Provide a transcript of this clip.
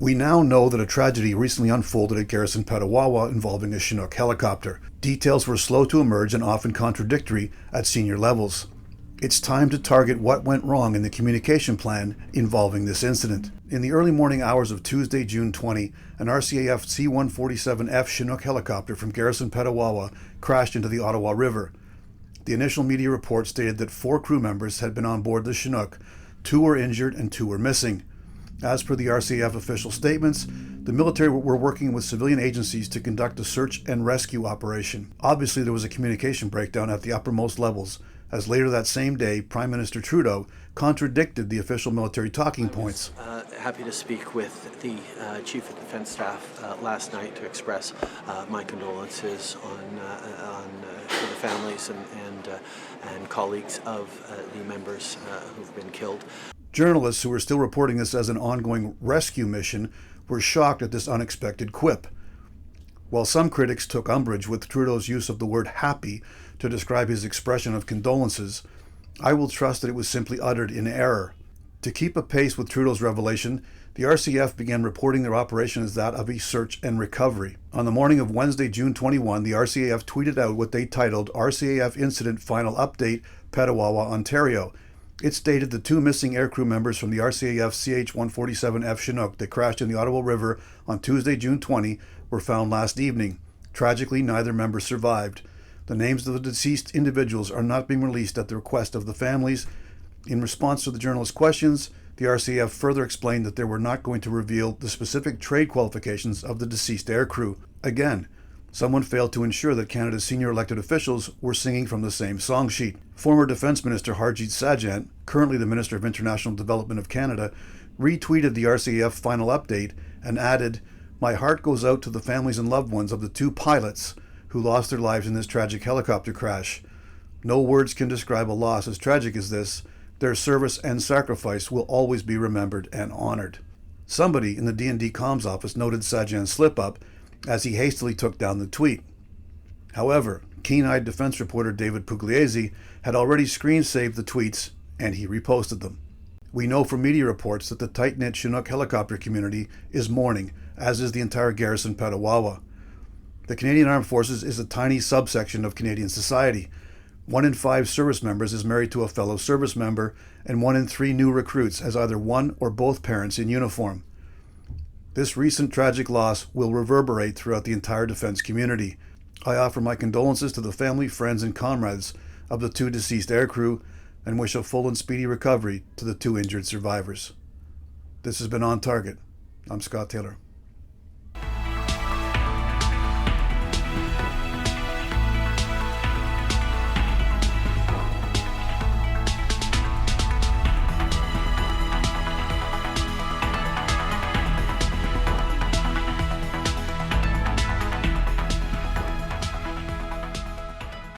We now know that a tragedy recently unfolded at Garrison Petawawa involving a Chinook helicopter. Details were slow to emerge and often contradictory at senior levels. It's time to target what went wrong in the communication plan involving this incident. In the early morning hours of Tuesday, June 20, an RCAF C-147F Chinook helicopter from Garrison Petawawa crashed into the Ottawa River. The initial media report stated that 4 crew members had been on board the Chinook, 2 were injured and 2 were missing. As per the RCAF official statements, the military were working with civilian agencies to conduct a search and rescue operation. Obviously, there was a communication breakdown at the uppermost levels, as later that same day, Prime Minister Trudeau contradicted the official military talking points. Happy to speak with the Chief of Defence Staff last night to express my condolences for the families and colleagues of the members who've been killed. Journalists who were still reporting this as an ongoing rescue mission were shocked at this unexpected quip. While some critics took umbrage with Trudeau's use of the word happy to describe his expression of condolences, I will trust that it was simply uttered in error. To keep apace with Trudeau's revelation, the RCAF began reporting their operation as that of a search and recovery. On the morning of Wednesday, June 21, the RCAF tweeted out what they titled RCAF Incident Final Update, Petawawa, Ontario. It stated the 2 missing aircrew members from the RCAF CH-147F Chinook that crashed in the Ottawa River on Tuesday, June 20, were found last evening. Tragically, neither member survived. The names of the deceased individuals are not being released at the request of the families. In response to the journalists' questions, the RCAF further explained that they were not going to reveal the specific trade qualifications of the deceased aircrew. Again, someone failed to ensure that Canada's senior elected officials were singing from the same song sheet. Former Defence Minister Harjit Sajjan, currently the Minister of International Development of Canada, retweeted the RCAF final update and added, "My heart goes out to the families and loved ones of the 2 pilots who lost their lives in this tragic helicopter crash. No words can describe a loss as tragic as this. Their service and sacrifice will always be remembered and honored." Somebody in the D&D comms office noted Sajjan's slip-up as he hastily took down the tweet. However, keen-eyed defense reporter David Pugliese had already screen-saved the tweets, and he reposted them. We know from media reports that the tight-knit Chinook helicopter community is mourning, as is the entire Garrison Petawawa. The Canadian Armed Forces is a tiny subsection of Canadian society. 1 in 5 service members is married to a fellow service member, and 1 in 3 new recruits has either one or both parents in uniform. This recent tragic loss will reverberate throughout the entire defense community. I offer my condolences to the family, friends, and comrades of the 2 deceased aircrew and wish a full and speedy recovery to the 2 injured survivors. This has been On Target. I'm Scott Taylor.